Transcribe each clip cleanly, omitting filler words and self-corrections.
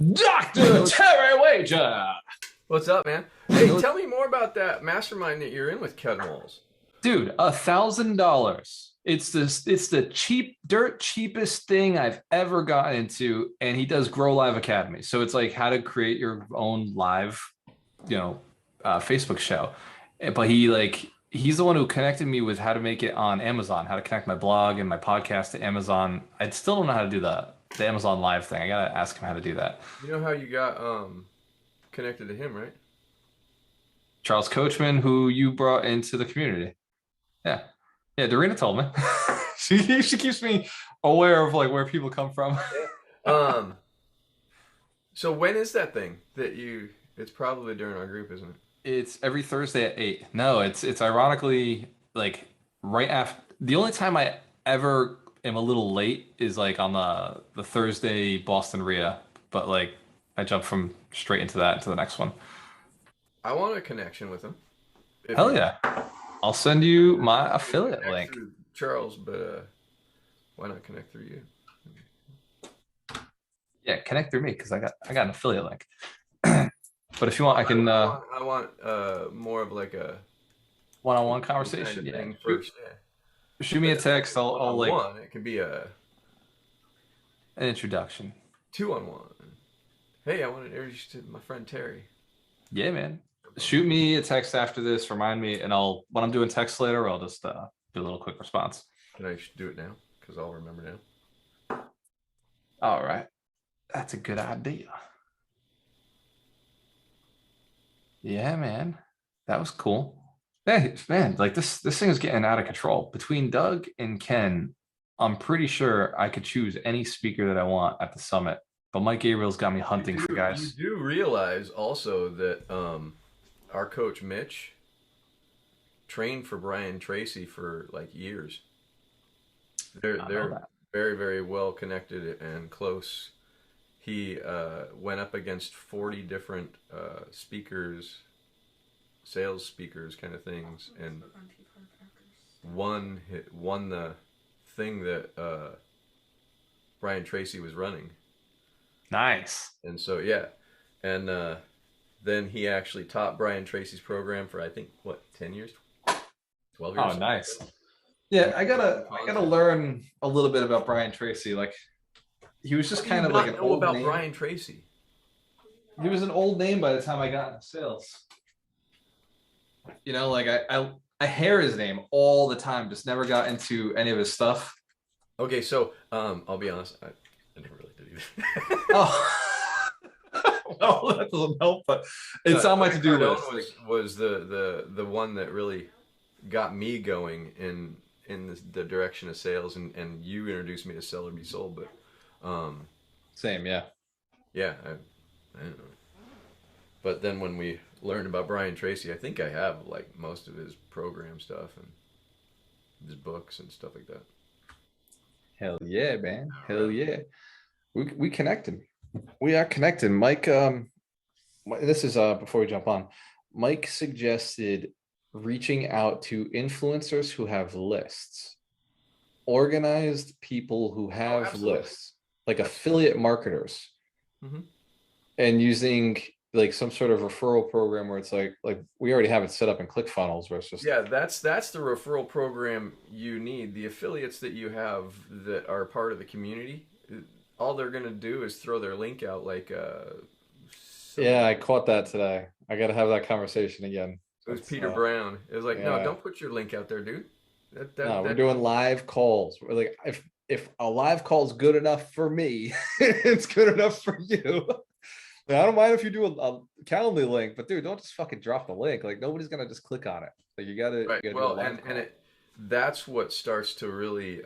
Dr. Terry Wager. What's up, man? Hey, tell me more about that mastermind that you're in with Kevin Walls. Dude, $1,000. It's the dirt cheapest thing I've ever gotten into, and he does Grow Live Academy. So it's like how to create your own live, you know, Facebook show. But he's the one who connected me with how to make it on Amazon, how to connect my blog and my podcast to Amazon. I still don't know how to do the Amazon Live thing. I gotta ask him how to do that. You know how you got connected to him, right? Charles Coachman, who you brought into the community. Yeah. Yeah, Dorina told me. She keeps me aware of like where people come from. Um, so when is that thing that you? It's probably during our group, isn't it? It's every Thursday at 8. No, it's ironically like right after the only time I ever am a little late is like on the Thursday Boston RIA, but like I jump from straight into that to the next one. I want a connection with him. If Hell you yeah. I'll send you my want me to affiliate connect link. through Charles, but why not connect through you? Yeah, connect through me because I got an affiliate link. But if you want, I I, can I want more of like a one-on-one kind conversation. of Yeah, thing first. Yeah, shoot me but a it doesn't have to text. be I'll one on like one. It can be a an introduction. 2-on-1. Hey, I want to introduce you to my friend Terry. Yeah, man. Shoot me a text after this. Remind me, and I'll when I'm doing text later, I'll just do a little quick response. Can I do it now? Because I'll remember now. All right, that's a good idea. Yeah, man, that was cool. Hey, man, like this thing is getting out of control. Between Doug and Ken, I'm pretty sure I could choose any speaker that I want at the summit. But Mike Gabriel's got me You hunting for do you guys. do realize also that our coach Mitch trained for Brian Tracy for like years. I know They're that. very very well connected and close. He went up against 40 different speakers, sales speakers, kind of things, and won the thing that Brian Tracy was running. Nice. And so yeah, and then he actually taught Brian Tracy's program for I think what 10 years, 12 years, Oh, something like nice. that. Yeah, And I gotta learn a little bit about Brian Tracy. Like he was What just do you kind of like not an know old about name. Brian Tracy? He was an old name by the time I got into sales. Like I hear his name all the time, just never got into any of his stuff. Okay, so I'll be honest, I never really did either. Oh, well, that doesn't help, but it's on my Grant to-do Cardone list. Like, was the one that really got me going in the direction of sales, and you introduced me to Sell or Be Sold, but same, yeah. yeah, I don't know. But then when we learned about Brian Tracy, I think I have like most of his program stuff and his books and stuff like that. Hell yeah, man. All Hell right. yeah. We connected. We are connected. Mike, this is before we jump on. Mike suggested reaching out to influencers who have lists, organized people who Oh, have absolutely. lists, like Absolutely. affiliate marketers, Hmm. and using like some sort of referral program where it's like we already have it set up in ClickFunnels where it's just Yeah, that's the referral program you need. The affiliates that you have that are part of the community, all they're gonna do is throw their link out like yeah, some. I caught that today. I got to have that conversation again. It was That's Peter Brown. It was like, no, yeah. don't put your link out there, dude. That No, that we're that doing live calls. We're like, if a live call is good enough for me, it's good enough for you. Like, I don't mind if you do a Calendly link, but dude, don't just fucking drop the link. Like nobody's gonna just click on it. Like right. you gotta do a Well, live and call. it that's what starts to really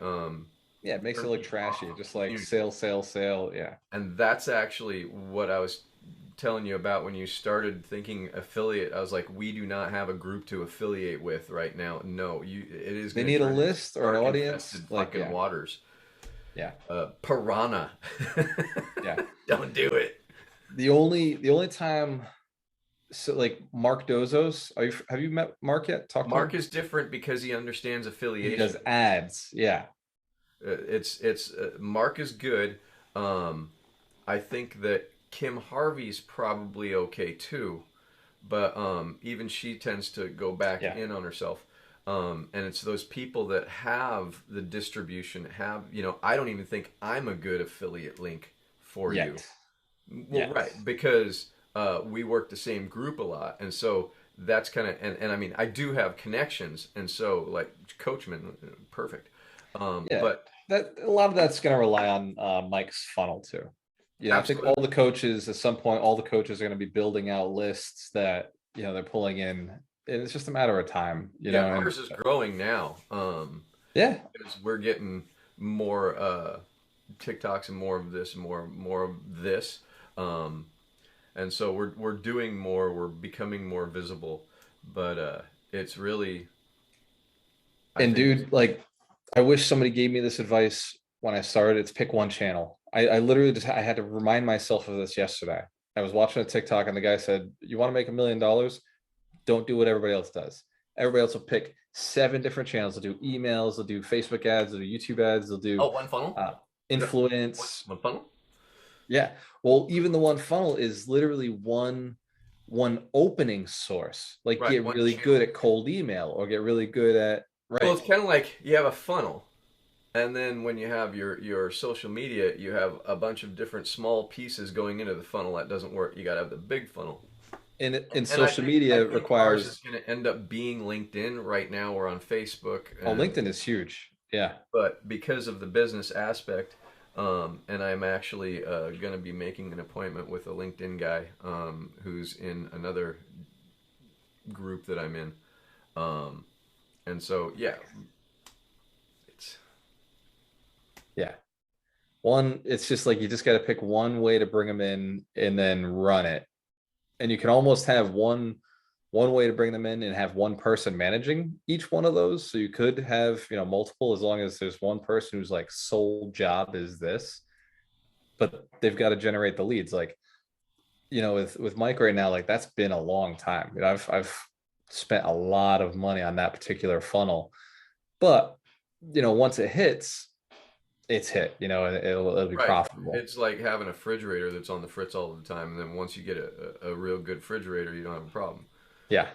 Yeah, it makes it turn look people trashy. off of Just the like community. sale, sale, sale. Yeah. And that's actually what I was telling you about when you started thinking affiliate. I was like, we do not have a group to affiliate with right now. No, it is They going to need a turn into list or an shark audience. infested Like, fucking yeah, waters. yeah, Piranha. yeah. Don't do it. The only time so like Mark Dozos, have you met Mark yet? Talked to Mark him? is different because he understands He does affiliation. ads. Yeah. It's Mark is good. Um, I think that Kim Harvey's probably okay too, but even she tends to go back Yeah. in on herself. And it's those people that have the distribution, have, I don't even think I'm a good affiliate link for you. Yet. Well, Yet. right, because we work the same group a lot, and so that's kind of, and I mean, I do have connections, and so like Coachman, perfect. Yeah. But That a lot of that's going to rely on Mike's funnel too. I think all absolutely, the coaches at some point, all the coaches are going to be building out lists that they're pulling in, and it's just a matter of time. yeah, And ours is growing now. yeah, Because we're getting more TikToks and more of this, more of this, um, and so we're doing more. We're becoming more visible, but it's really, I and think it's dude, like, I wish somebody gave me this advice when I started. It's pick one channel. I literally just I had to remind myself of this yesterday. I was watching a TikTok and the guy said, "You want to make $1 million? Don't do what everybody else does. Everybody else will pick 7 different channels. They'll do emails, they'll do Facebook ads, they'll do YouTube ads, they'll do one funnel. uh, Yeah, one, influence. one funnel. Yeah. Well, even the one funnel is literally one opening source. Like Right, get one really good channel. at cold email or get really good at Well, right. it's kind of like you have a funnel, and then when you have your social media, you have a bunch of different small pieces going into the funnel. That doesn't work. You got to have the big funnel. And And I social think I media think ours is requires going to end up being LinkedIn. Right now, we're on Facebook, oh, and LinkedIn is huge. Yeah. but because of the business aspect, and I'm actually going to be making an appointment with a LinkedIn guy who's in another group that I'm in, um, and so yeah, it's Yeah. One, it's just like you just got to pick one way to bring them in and then run it. And you can almost have one way to bring them in and have one person managing each one of those. So you could have, multiple as long as there's one person who's like sole job is this, but they've got to generate the leads. Like, with Mike right now, like that's been a long time. I've spent a lot of money on that particular funnel. But, once it hits, it's hit, and it'll be right. profitable. It's like having a refrigerator that's on the fritz all the time, and then once you get a real good refrigerator, you don't have a problem. Yeah.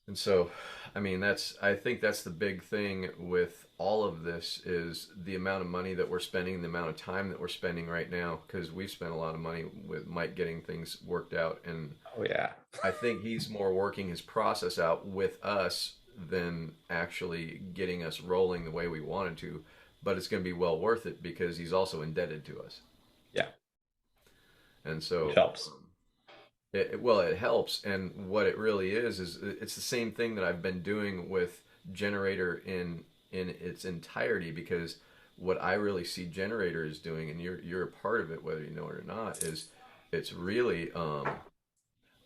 And so, I mean, I think that's the big thing with all of this is the amount of money that we're spending, the amount of time that we're spending right now, because we've spent a lot of money with Mike getting things worked out. And Oh yeah. I think he's more working his process out with us than actually getting us rolling the way we wanted to. But it's going to be well worth it because he's also indebted to us. Yeah. And Which so, helps. well, it helps, and what it really is it's the same thing that I've been doing with Generator in its entirety. Because what I really see Generator is doing, and you're a part of it, whether you know it or not, is it's really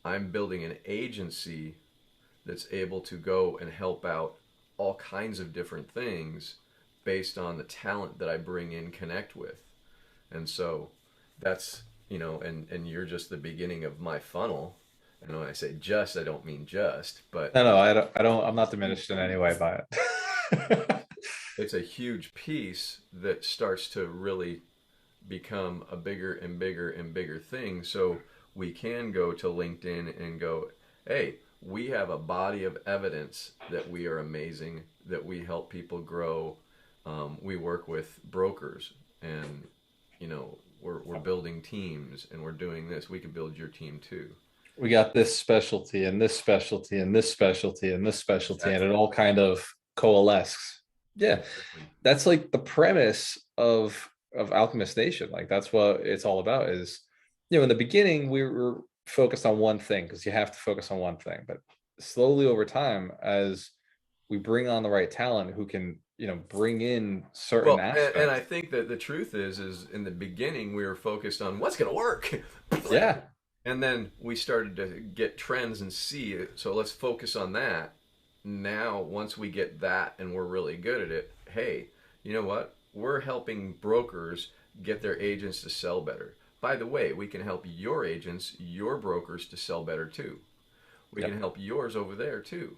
I'm building an agency that's able to go and help out all kinds of different things based on the talent that I bring in, connect with. And so that's, and you're just the beginning of my funnel. And when I say just, I don't mean just, but No, I don't, I'm not diminished in any way by it. it's a huge piece that starts to really become a bigger and bigger and bigger thing. So we can go to LinkedIn and go, hey, we have a body of evidence that we are amazing, that we help people grow. We work with brokers, and we're building teams, and we're doing this. We could build your team too. We got this specialty and this specialty and this specialty and this specialty, and it Exactly. all kind of coalesces. Yeah. Exactly. That's like the premise of Alchemist Nation. Like that's what it's all about is, in the beginning we were focused on one thing because you have to focus on one thing. But slowly over time, as we bring on the right talent who can, bring in certain Well, and I aspects. think that the truth is in the beginning we were focused on what's going to work, Yeah. and then we started to get trends and see it. So let's focus on that. Now, once we get that and we're really good at it, hey, you know what? We're helping brokers get their agents to sell better. By the way, we can help your agents, your brokers to sell better too. We can Yep. help yours over there too.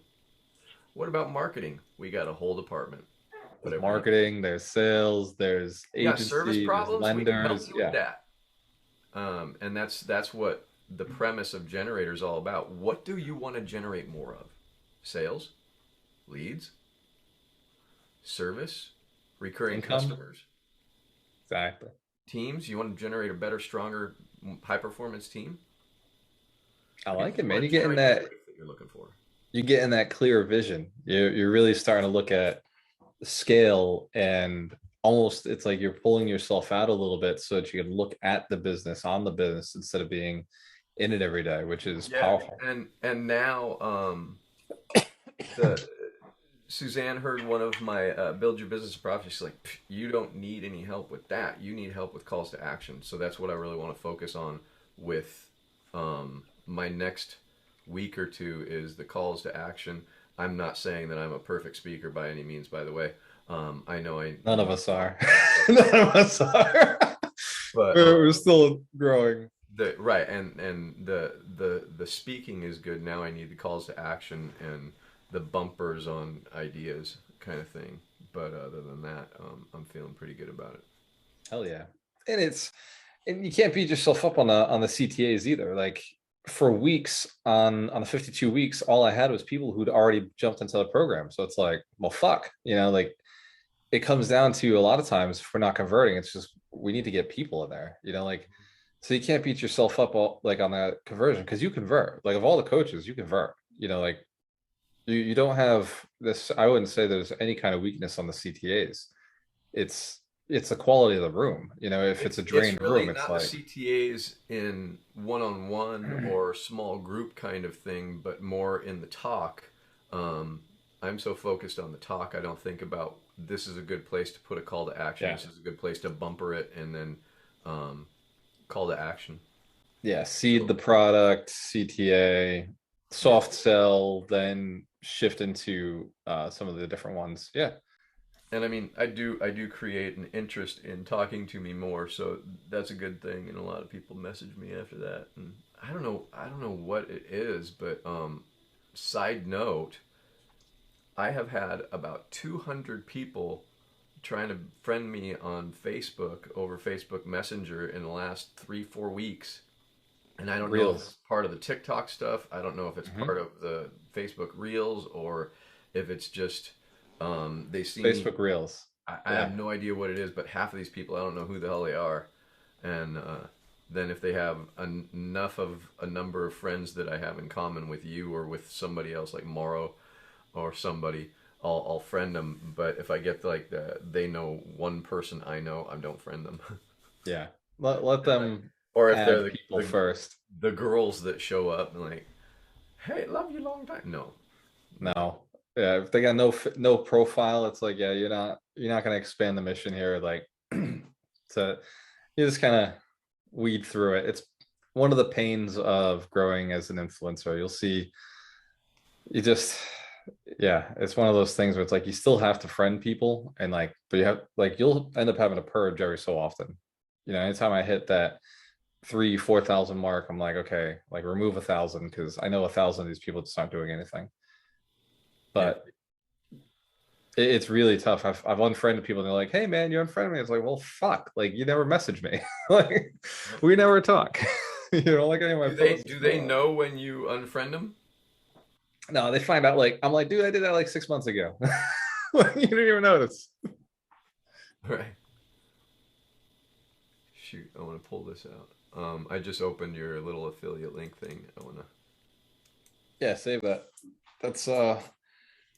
What about marketing? We got a whole department. There's Whatever marketing, there's sales, there's you got service agency, there's problems, we can help lenders. you with Yeah. that. And that's what the premise of generator is all about. What do you want to generate more of? Sales, leads, service, recurring Income. customers, Exactly. teams. You want to generate a better, stronger, high performance team. I You like it, just man. want to generate the life that you're looking for. You're getting that clear vision. You're really starting to look at the scale, and almost it's like you're pulling yourself out a little bit so that you can look at the business on the business instead of being in it every day, which is Yeah, powerful. and now the Suzanne heard one of my build your business profit. She's like, you don't need any help with that. You need help with calls to action. So that's what I really want to focus on with my next week or two is the calls to action. I'm not saying that I'm a perfect speaker by any means, by the way. I know I None of need us are. but None of us are. but We're still growing. the right and the speaking is good. Now I need the calls to action and the bumpers on ideas kind of thing. But other than that, I'm feeling pretty good about it. Hell yeah. And and you can't beat yourself up on the CTAs either. Like for weeks on the 52 weeks, all I had was people who'd already jumped into the program. So it's like, well, fuck, like it comes down to a lot of times if we're not converting, it's just we need to get people in there, like so you can't beat yourself up like on that conversion because you convert. Like of all the coaches, you convert. Like you don't have this. I wouldn't say there's any kind of weakness on the CTAs. It's it's the quality of the room. If it's a It's drained really room, it's not the like CTAs in one-on-one or small group kind of thing, but more in the talk. Um, I'm so focused on the talk, I don't think about this is a good place to put a call to action. yeah, This is a good place to bumper it, and then call to action. yeah. Seed So the product, CTA, yeah, soft sell, then shift into some of the different ones. Yeah, and I mean, I do create an interest in talking to me more, so that's a good thing. And a lot of people message me after that, and I don't know what it is, but side note, I have had about 200 people trying to friend me on Facebook over Facebook Messenger in the last 3-4 weeks. And I don't know if it's reels. part of the TikTok stuff. I don't know if it's Hmm. part of the Facebook Reels or if it's just they see me. Facebook reels. I Yeah. have no idea what it is, but half of these people I don't know who the hell they are. And then if they have enough of a number of friends that I have in common with you or with somebody else like Morrow or somebody, I'll friend them. But if I get like they know one person I know, I don't friend them. Yeah. Let And like, them or if they're add people the first. the girls that show up and like, hey, love you long time. No, no. No. Yeah, if they got no profile, it's like, yeah, you're not gonna expand the mission here. Like so you just kind of weed through it. It's one of the pains of growing as an influencer. You'll see you just yeah, it's one of those things where it's like you still have to friend people and like but you have like you'll end up having to purge every so often. Anytime I hit that 3,000-4,000 mark, I'm like, okay, like remove 1,000 because I know 1,000 of these people just aren't doing anything. Yeah. But it's really tough. I've unfriended people and they're like, hey man, you unfriended me. It's like, well, fuck, like you never message me. Like we never talk. You don't like any of my Do they posts. do they know when you unfriend them? No, they find out like I'm like, dude, I did that like 6 months ago. Like, you didn't even notice. Right. Shoot, I want to pull this out. I just opened your little affiliate link thing. I want to. Yeah, save that. That's I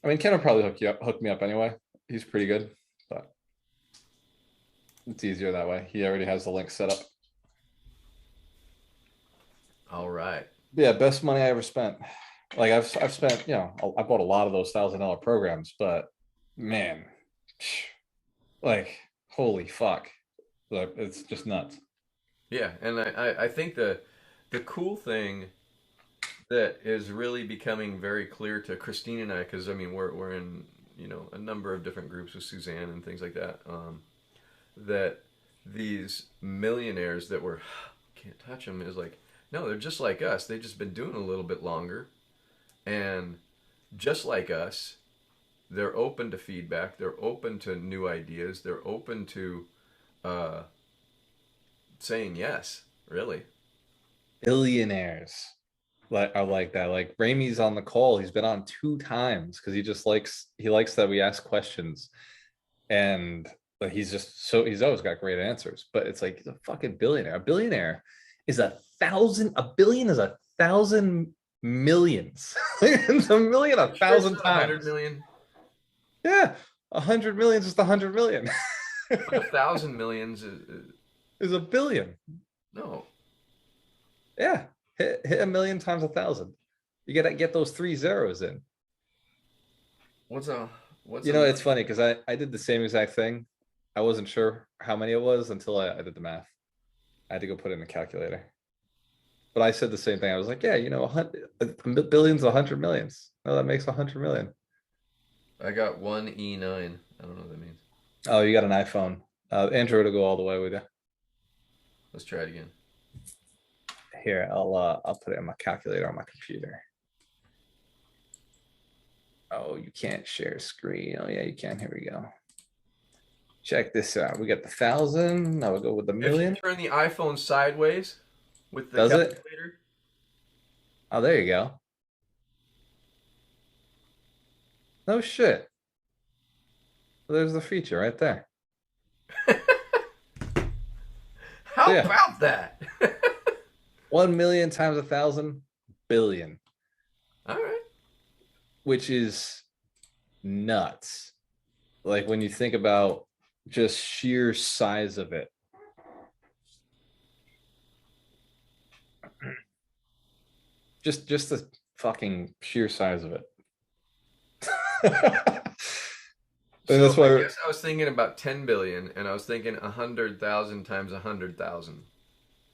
mean Ken will probably hook me up anyway. He's pretty good, but it's easier that way. He already has the link set up. All right. Yeah, best money I ever spent. Like I've spent, I bought a lot of those $1,000 programs, but man, like holy fuck. Like it's just nuts. Yeah, and I think the cool thing that is really becoming very clear to Christine and I, because I mean we're in a number of different groups with Suzanne and things like that. That these millionaires that were can't touch them is like no, they're just like us. They've just been doing a little bit longer, and just like us, they're open to feedback. They're open to new ideas. They're open to uh, saying yes. Really? Billionaires are like that. Like Ramey's on the call. He's been on 2 times because he likes that we ask questions, and like he's always got great answers. But it's like he's a fucking billionaire. A billionaire is a billion is 1,000 millions. It's a million Are you a sure it's thousand not 100 times. million? Yeah, 100 million is just 100 million. But 1,000 millions Is a billion. no. Yeah, hit a million times 1,000. You gotta get those 3 zeros in. What's a what's You a know, it's million? funny because I did the same exact thing. I wasn't sure how many it was until I did the math. I had to go put it in the calculator. But I said the same thing. I was like, yeah, a billion's 100 millions. No, that makes 100 million. I got one E9. I don't know what that means. Oh, you got an iPhone. Android will go all the way with you. Let's try it again. Here, I'll put it in my calculator on my computer. Oh, you can't share screen. Oh yeah, you can. Here we go. Check this out. We got the 1,000. Now we'll go with the If you million. turn the iPhone sideways with the Does it? calculator, Oh, there you go. No shit. Well, there's the feature right there. So how yeah, about that? 1 million times 1,000 billion, All right. which is nuts. Like when you think about just sheer size of it. Just the fucking sheer size of it. And So that's I why, guess I was thinking about 10 billion, and I was thinking 100,000 times 100,000.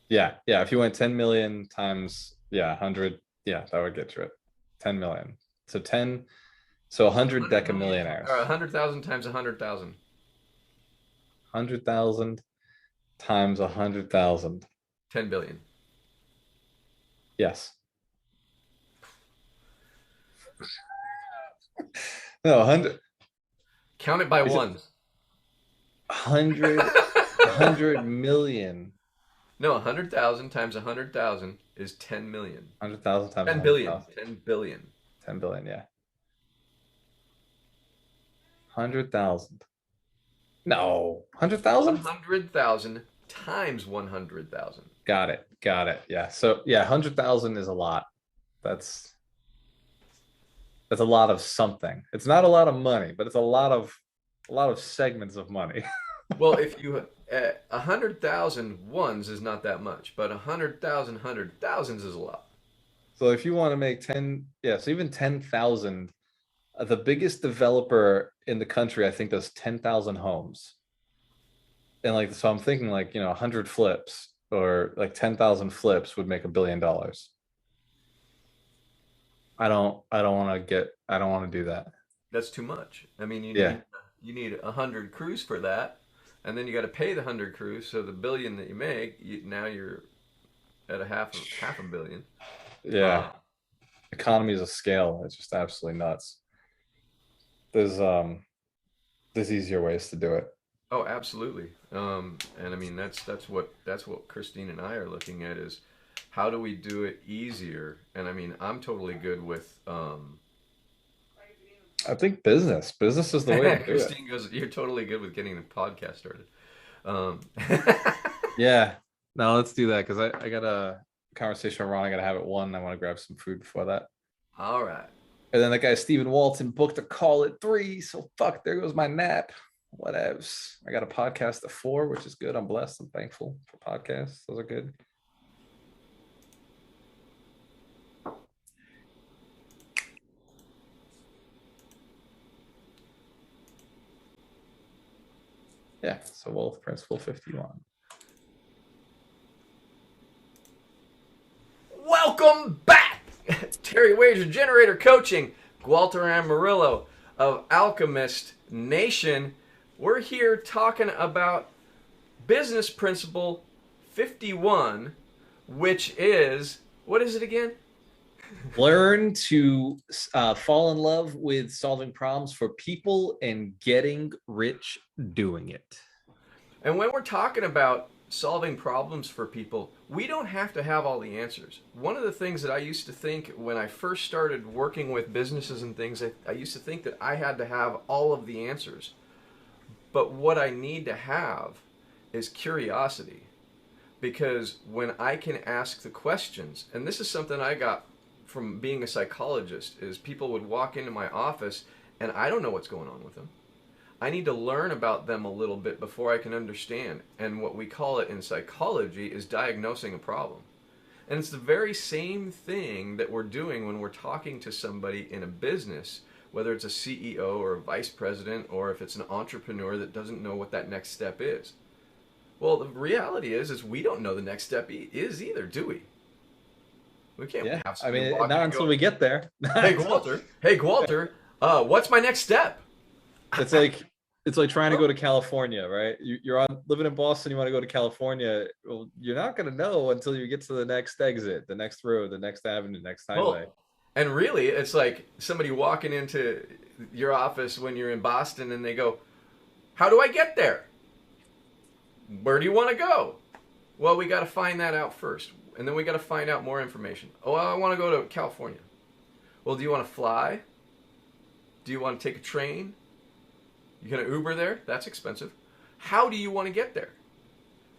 yeah. If you went 10 million times, yeah, 100, yeah, that would get you it. 10 million. So 10, so 100 100 million decamillionaires. or 100,000 times 100,000. 100,000 times 100,000. 10 billion. Yes. No, 100, Count it by ones. 100 million. No, 100,000 times 100,000 is 10 million. 100,000 times 10 billion. 100,000. 10 billion. 10 billion, yeah. 100,000. No, 100,000? 100,000 times 100,000. Got it. Got it. Yeah. So yeah, 100,000 is a lot. That's that's a lot of something. It's not a lot of money, but it's a lot of segments of money. Well, if you 100,000 ones is not that much, but 100,000 hundred thousands is a lot. So if you want to make 10, yeah, so even 10,000, the biggest developer in the country, I think, does 10,000 homes. And like, so I'm thinking like, 100 flips or like 10,000 flips would make $1 billion. I don't want to do that. That's too much. I mean, Yeah. you need 100 crews for that, and then you got to pay the 100 crews. So the billion that you make, now you're at half a billion. Yeah. Economies of scale. It's just absolutely nuts. There's there's easier ways to do it. Oh, absolutely. And I mean that's what Christine and I are looking at is how do we do it easier? And I mean I'm totally good with I think business is the way to do it. Christine goes, you're totally good with getting the podcast started. Um, Yeah. No, let's do that because I got a conversation with Ron. I gotta have it one. I want to grab some food before that. all right. And then that guy Stephen Walton booked a call at 3. So fuck, there goes my nap. Whatevs. I got a podcast at 4, which is good. I'm blessed. I'm thankful for podcasts. Those are good. Yeah. So wealth principle 51. Welcome back, Terry Wager, Generator Coaching, Gualter Amarillo of Alchemist Nation. We're here talking about business principle 51, which is, what is it again? Learn to fall in love with solving problems for people and getting rich doing it. And when we're talking about solving problems for people, we don't have to have all the answers. One of the things that I used to think when I first started working with businesses and things, I used to think that I had to have all of the answers. But what I need to have is curiosity. Because when I can ask the questions, and this is something I got from being a psychologist, is people would walk into my office and I don't know what's going on with them. I need to learn about them a little bit before I can understand. And what we call it in psychology is diagnosing a problem. And it's the very same thing that we're doing when we're talking to somebody in a business, whether it's a CEO or a vice president, or if it's an entrepreneur that doesn't know what that next step is. Well, the reality is we don't know the next step is either, do we? We can't Yeah. have I somebody mean, walk in not and until go, we get there. hey, Gualter, what's my next step? It's like trying to go to California, right? You're on living in Boston, you want to go to California. Well, you're not going to know until you get to the next exit, the next road, the next avenue, next highway. Well, and really, it's like somebody walking into your office when you're in Boston and they go, how do I get there? Where do you want to go? Well, we got to find that out first. And then we got to find out more information. Oh, well, I want to go to California. Well, do you want to fly? Do you want to take a train? You going to Uber there? That's expensive. How do you want to get there?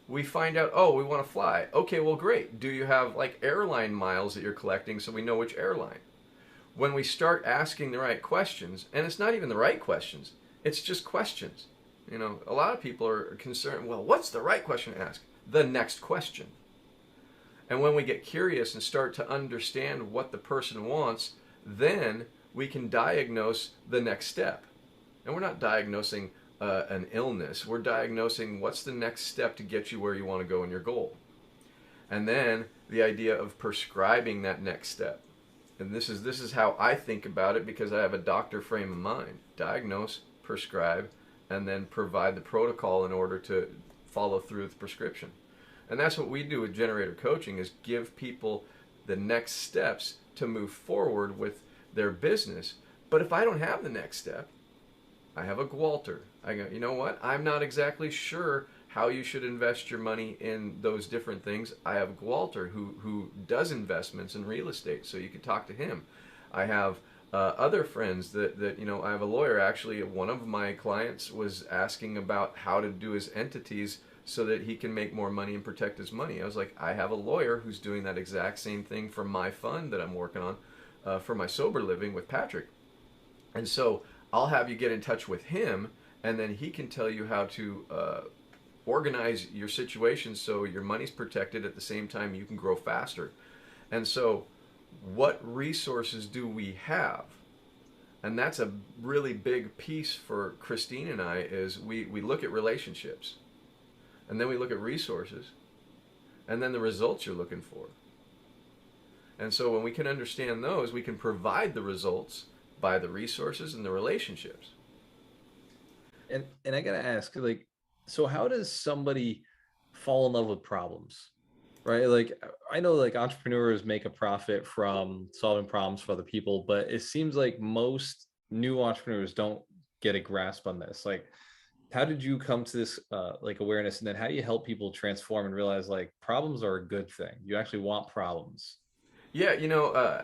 We find out, oh, we want to fly. Okay, well, great. Do you have like airline miles that you're collecting so we know which airline? When we start asking the right questions, and it's not even the right questions, it's just questions. You know, a lot of people are concerned, well, what's the right question to ask? The next question. And when we get curious and start to understand what the person wants, then we can diagnose the next step. And we're not diagnosing an illness. We're diagnosing what's the next step to get you where you want to go in your goal. And then the idea of prescribing that next step. And this is how I think about it, because I have a doctor frame of mind. Diagnose, prescribe, and then provide the protocol in order to follow through with the prescription. And that's what we do with generator coaching, is give people the next steps to move forward with their business. But if I don't have the next step, I have a Gualter. I go, you know what? I'm not exactly sure how you should invest your money in those different things. I have Gualter who does investments in real estate, so you can talk to him. I have other friends that you know, I have a lawyer. Actually, one of my clients was asking about how to do his entities so that he can make more money and protect his money. I was like, I have a lawyer who's doing that exact same thing for my fund that I'm working on for my sober living with Patrick. And so I'll have you get in touch with him, and then he can tell you how to organize your situation so your money's protected at the same time you can grow faster. And so what resources do we have? And that's a really big piece for Christine and I, is we look at relationships, and then we look at resources, and then the results you're looking for. And so when we can understand those, we can provide the results by the resources and the relationships. And I gotta ask, like, so how does somebody fall in love with problems? Right? Like, I know like entrepreneurs make a profit from solving problems for other people, but it seems like most new entrepreneurs don't get a grasp on this. Like, how did you come to this like awareness, and then how do you help people transform and realize like problems are a good thing? You actually want problems. Yeah, you know,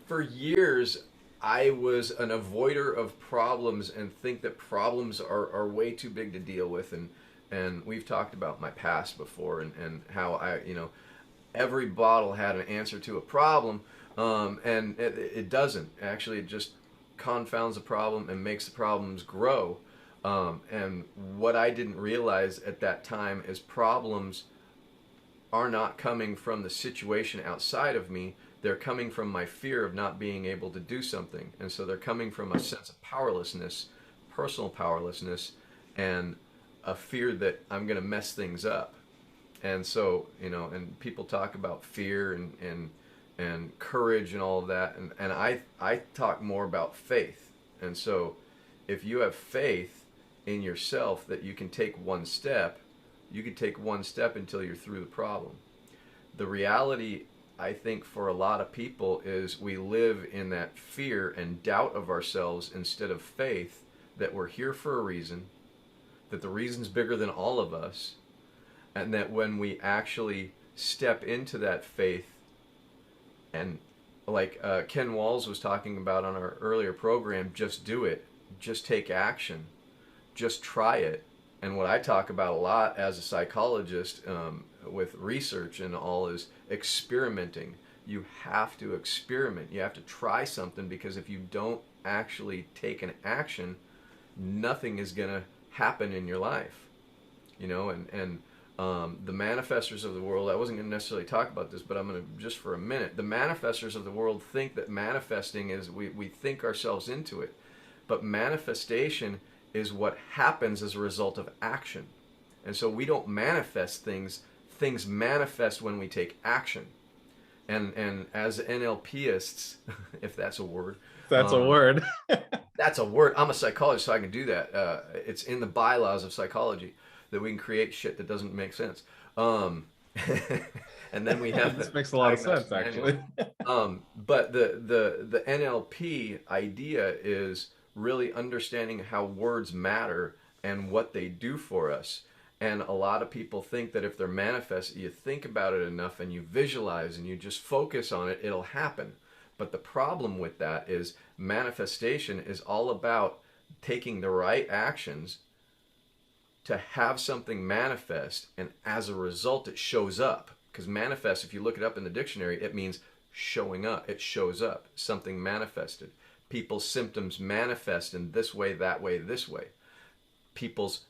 for years I was an avoider of problems and think that problems are way too big to deal with. And we've talked about my past before, and how I, you know, every bottle had an answer to a problem, and it doesn't. Actually, it just confounds the problem and makes the problems grow. And what I didn't realize at that time is problems are not coming from the situation outside of me. They're coming from my fear of not being able to do something. And so they're coming from a sense of powerlessness, personal powerlessness, and a fear that I'm going to mess things up. And so, you know, and people talk about fear and courage and all of that. And I talk more about faith. And so if you have faith in yourself that you can take one step, you can take one step until you're through the problem. The reality, I think, for a lot of people is we live in that fear and doubt of ourselves instead of faith that we're here for a reason, that the reason's bigger than all of us, And that when we actually step into that faith, and like Ken Walls was talking about on our earlier program, just do it, just take action, just try it. And what I talk about a lot as a psychologist, with research and all, is experimenting. You have to experiment. You have to try something, because if you don't actually take an action, nothing is going to happen in your life. The manifestors of the world, I wasn't going to necessarily talk about this, but I'm going to, just for a minute, the manifestors of the world think that manifesting is, we think ourselves into it. But manifestation is what happens as a result of action. And so we don't manifest things. Things manifest when we take action. And as NLPists, if that's a word. That's a word. That's a word. I'm a psychologist, so I can do that. It's in the bylaws of psychology that we can create shit that doesn't make sense. And then we have this makes a lot of sense, actually. But the NLP idea is really understanding how words matter and what they do for us. And a lot of people think that if they're manifest, you think about it enough and you visualize and you just focus on it, it'll happen. But the problem with that is manifestation is all about taking the right actions to have something manifest, and as a result it shows up. Because manifest, if you look it up in the dictionary, it means showing up. It shows up. Something manifested. People's symptoms manifest in this way, that way, this way. People's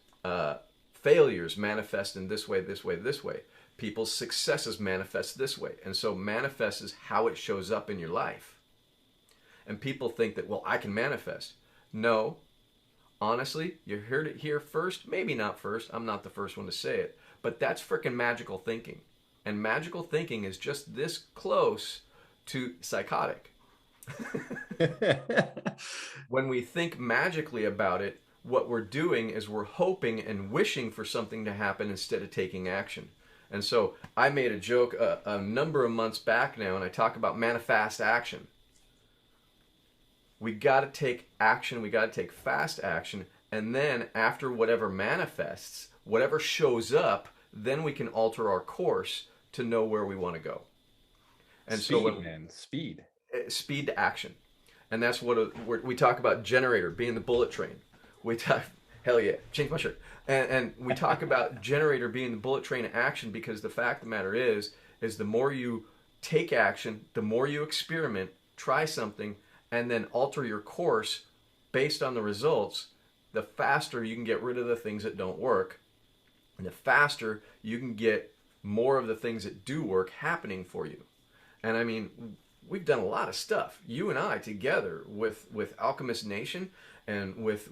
failures manifest in this way, this way, this way. People's successes manifest this way. And so manifest is how it shows up in your life. And people think that, well, I can manifest. No. Honestly, you heard it here first. Maybe not first. I'm not the first one to say it. But that's freaking magical thinking. And magical thinking is just this close to psychotic. When we think magically about it, what we're doing is we're hoping and wishing for something to happen instead of taking action. And so I made a joke a number of months back now, and I talk about manifest action. We got to take action. We got to take fast action. And then after whatever manifests, whatever shows up, then we can alter our course to know where we want to go. And speed. Speed to action. And that's what we talk about. Generator being the bullet train. We talk, hell yeah, change my shirt. And we talk about generator being the bullet train of action, because the fact of the matter is the more you take action, the more you experiment, try something, and then alter your course based on the results, the faster you can get rid of the things that don't work, and the faster you can get more of the things that do work happening for you. And I mean, we've done a lot of stuff, you and I together, with Alchemist Nation and with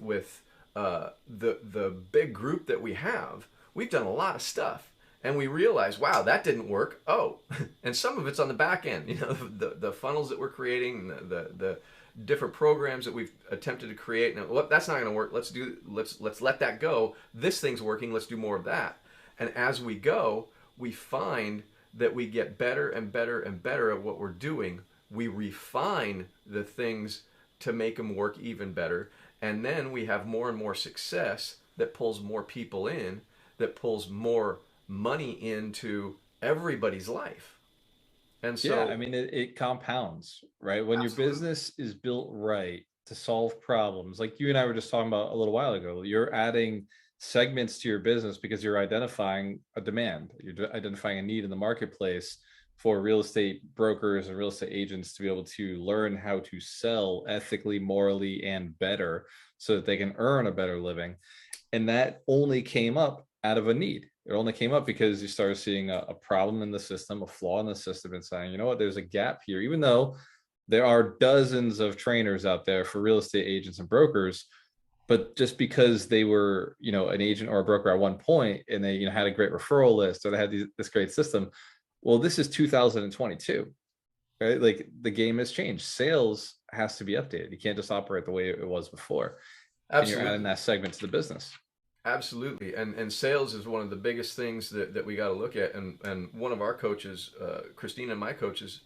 the big group that we have. We've done a lot of stuff, and we realize, wow, that didn't work. Oh, and some of it's on the back end. The funnels that we're creating, the different programs that we've attempted to create. Now, well, that's not going to work. Let's let that go. This thing's working. Let's do more of that. And as we go, we find that we get better and better and better at what we're doing. We refine the things to make them work even better. And then we have more and more success that pulls more people in, that pulls more money into everybody's life. And so, yeah, I mean, it compounds, right? When Absolutely. your business is built right to solve problems, like you and I were just talking about a little while ago, you're adding segments to your business because you're identifying a demand. You're identifying a need in the marketplace for real estate brokers and real estate agents to be able to learn how to sell ethically, morally, and better so that they can earn a better living. And that only came up out of a need. It only came up because you started seeing a problem in the system, a flaw in the system, and saying, you know what, there's a gap here. Even though there are dozens of trainers out there for real estate agents and brokers, but just because they were, an agent or a broker at one point, and they, had a great referral list, or they had this great system. Well, this is 2022, right? Like, the game has changed. Sales has to be updated. You can't just operate the way it was before. Absolutely. And you're adding that segment to the business. Absolutely. And sales is one of the biggest things that we got to look at. And one of our coaches, Christina, my coaches,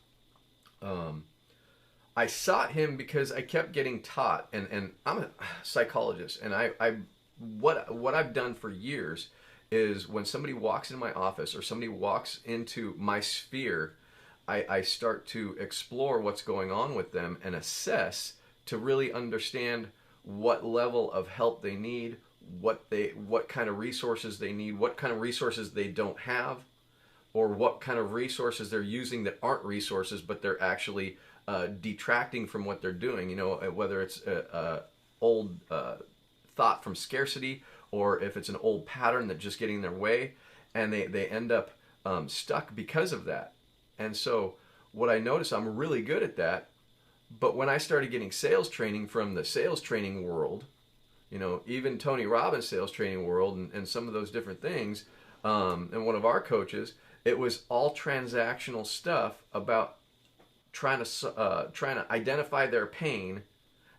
I sought him because I kept getting taught, and I'm a psychologist, and what I've done for years is when somebody walks in my office or somebody walks into my sphere, I start to explore what's going on with them and assess to really understand what level of help they need, what kind of resources they need, what kind of resources they don't have, or what kind of resources they're using that aren't resources, but they're actually detracting from what they're doing. You know, whether it's a old thought from scarcity, or if it's an old pattern that's just getting in their way, and they end up stuck because of that. And so what I notice, I'm really good at that. But when I started getting sales training from the sales training world, you know, even Tony Robbins' sales training world, and some of those different things, and one of our coaches, it was all transactional stuff about trying to identify their pain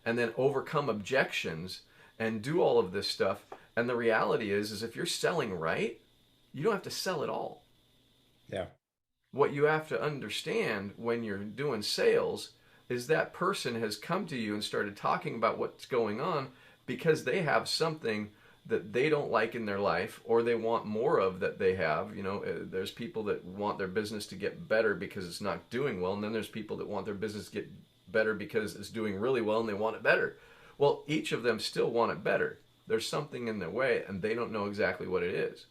and then overcome objections and do all of this stuff. And the reality is if you're selling right, you don't have to sell it all. Yeah. What you have to understand when you're doing sales is that person has come to you and started talking about what's going on because they have something that they don't like in their life, or they want more of that they have. You know, there's people that want their business to get better because it's not doing well, and then there's people that want their business to get better because it's doing really well and they want it better. Well, each of them still want it better. There's something in their way, and they don't know exactly what it is.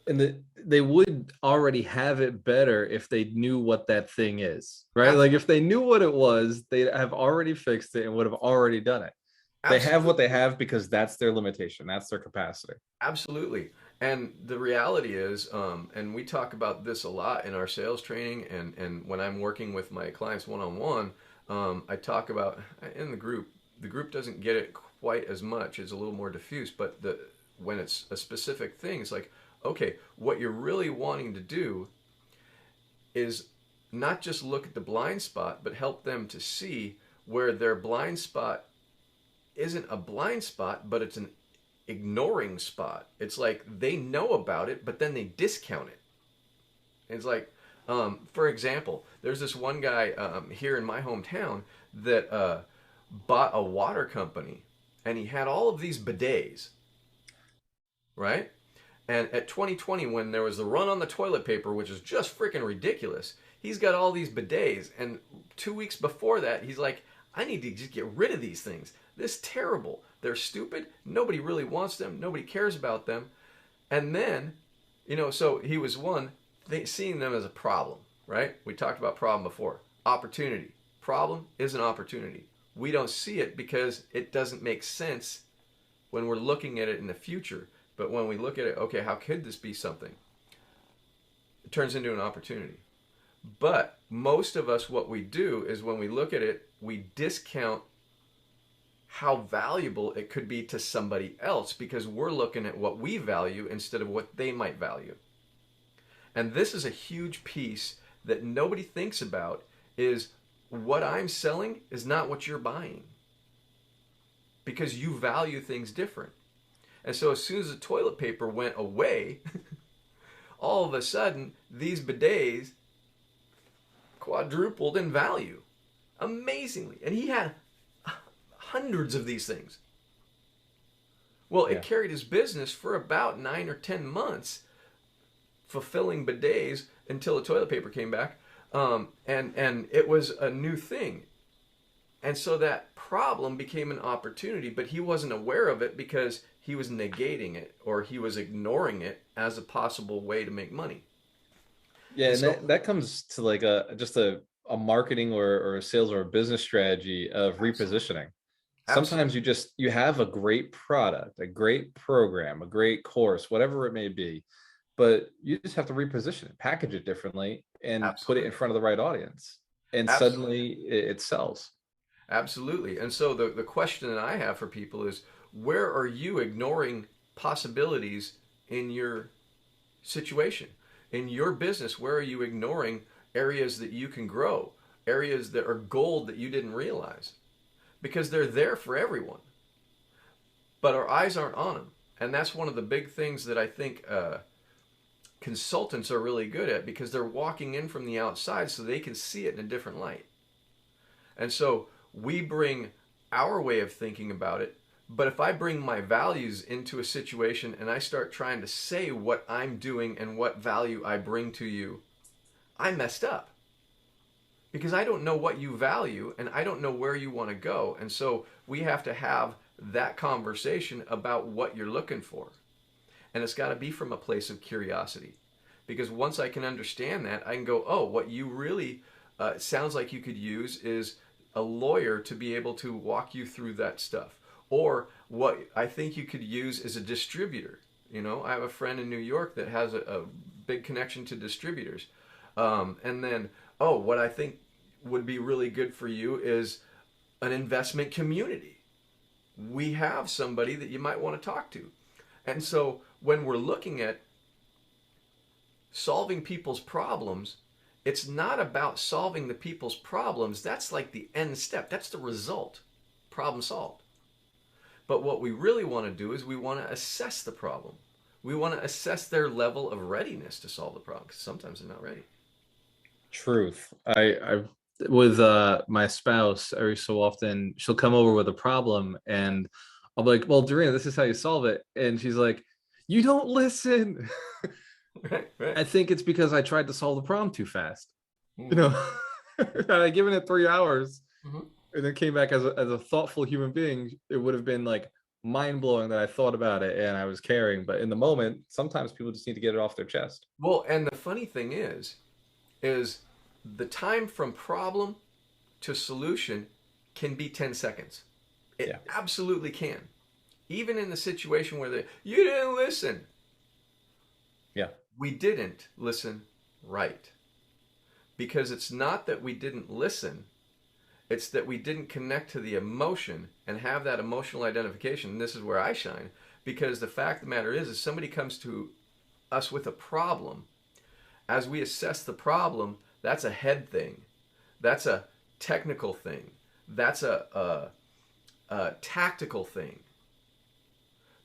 And they would already have it better if they knew what that thing is, right? Absolutely. Like if they knew what it was, they have already fixed it and would have already done it. They have what they have because that's their limitation. That's their capacity. Absolutely. And the reality is, and we talk about this a lot in our sales training, and when I'm working with my clients one-on-one, I talk about in the group doesn't get it quite as much. It's a little more diffuse, but when it's a specific thing, it's like, okay, what you're really wanting to do is not just look at the blind spot, but help them to see where their blind spot isn't a blind spot, but it's an ignoring spot. It's like they know about it, but then they discount it. It's like, for example, there's this one guy here in my hometown that bought a water company, and he had all of these bidets, right? And at 2020, when there was the run on the toilet paper, which is just freaking ridiculous, he's got all these bidets. And 2 weeks before that, he's like, I need to just get rid of these things. This is terrible. They're stupid. Nobody really wants them. Nobody cares about them. And then, you know, so he was seeing them as a problem, right? We talked about problem before. Opportunity. Problem is an opportunity. We don't see it because it doesn't make sense when we're looking at it in the future. But when we look at it, okay, how could this be something? It turns into an opportunity. But most of us, what we do is when we look at it, we discount how valuable it could be to somebody else because we're looking at what we value instead of what they might value. And this is a huge piece that nobody thinks about, is what I'm selling is not what you're buying because you value things different. And so as soon as the toilet paper went away, all of a sudden, these bidets quadrupled in value. Amazingly. And he had hundreds of these things. Well, it carried his business for about 9 or 10 months, fulfilling bidets until the toilet paper came back. And it was a new thing. And so that problem became an opportunity, but he wasn't aware of it because he was negating it or he was ignoring it as a possible way to make money. Yeah, and so, that comes to like just a marketing or a sales or a business strategy of repositioning. Sometimes you have a great product, a great program, a great course, whatever it may be, but you just have to reposition it, package it differently, and put it in front of the right audience. And suddenly it sells. Absolutely. And so the question that I have for people is, where are you ignoring possibilities in your situation? In your business, where are you ignoring areas that you can grow, areas that are gold that you didn't realize? Because they're there for everyone. But our eyes aren't on them. And that's one of the big things that I think consultants are really good at, because they're walking in from the outside so they can see it in a different light. And so we bring our way of thinking about it, But if I bring my values into a situation and I start trying to say what I'm doing and what value I bring to you, I messed up. Because I don't know what you value and I don't know where you want to go. And so we have to have that conversation about what you're looking for. And it's got to be from a place of curiosity. Because once I can understand that, I can go, oh, what you really sounds like you could use is a lawyer to be able to walk you through that stuff. Or what I think you could use is a distributor. You know, I have a friend in New York that has a big connection to distributors. And then, oh, what I think would be really good for you is an investment community. We have somebody that you might want to talk to. And so when we're looking at solving people's problems, it's not about solving the people's problems. That's like the end step. That's the result. Problem solved. But what we really want to do is we want to assess the problem. We want to assess their level of readiness to solve the problem, because sometimes they're not ready. Truth. I with my spouse, every so often she'll come over with a problem and I'll be like, well, Dorina, this is how you solve it. And she's like, you don't listen. Right, right. I think it's because I tried to solve the problem too fast. Mm-hmm. You know, had I given it 3 hours Mm-hmm. and then came back as a thoughtful human being, it would have been like mind blowing that I thought about it and I was caring. But in the moment, sometimes people just need to get it off their chest. Well, and the funny thing is the time from problem to solution can be 10 seconds. It absolutely can. Even in the situation where you didn't listen. Yeah. We didn't listen right. Because it's not that we didn't listen, it's that we didn't connect to the emotion and have that emotional identification. And this is where I shine. Because the fact of the matter is somebody comes to us with a problem. As we assess the problem, that's a head thing. That's a technical thing. That's a tactical thing.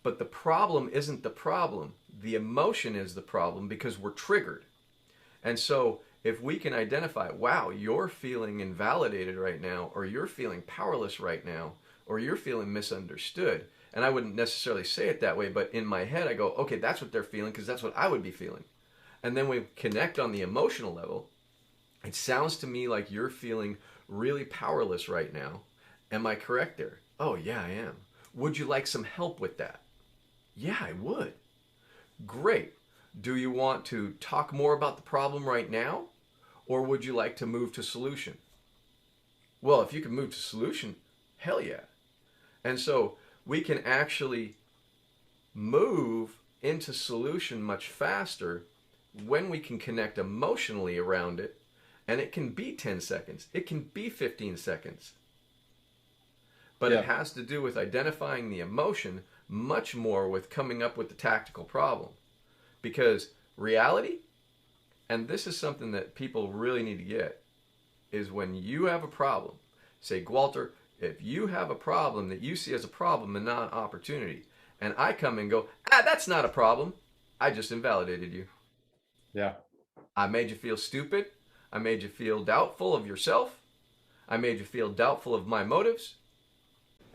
But the problem isn't the problem. The emotion is the problem because we're triggered. And so if we can identify, wow, you're feeling invalidated right now, or you're feeling powerless right now, or you're feeling misunderstood. And I wouldn't necessarily say it that way, but in my head I go, okay, that's what they're feeling because that's what I would be feeling. And then we connect on the emotional level. It sounds to me like you're feeling really powerless right now. Am I correct there? Oh, yeah, I am. Would you like some help with that? Yeah, I would. Great. Do you want to talk more about the problem right now? Or would you like to move to solution? Well, if you can move to solution, hell yeah. And so we can actually move into solution much faster when we can connect emotionally around it. And it can be 10 seconds. It can be 15 seconds. But it has to do with identifying the emotion much more with coming up with the tactical problem. Because reality, and this is something that people really need to get, is when you have a problem, say, Gualter, if you have a problem that you see as a problem and not an opportunity, and I come and go, that's not a problem, I just invalidated you. Yeah. I made you feel stupid. I made you feel doubtful of yourself. I made you feel doubtful of my motives.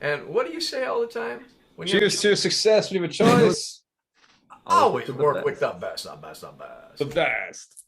And what do you say all the time? Cheers to success when you have a choice. Always work with the best, the best, the best. The best.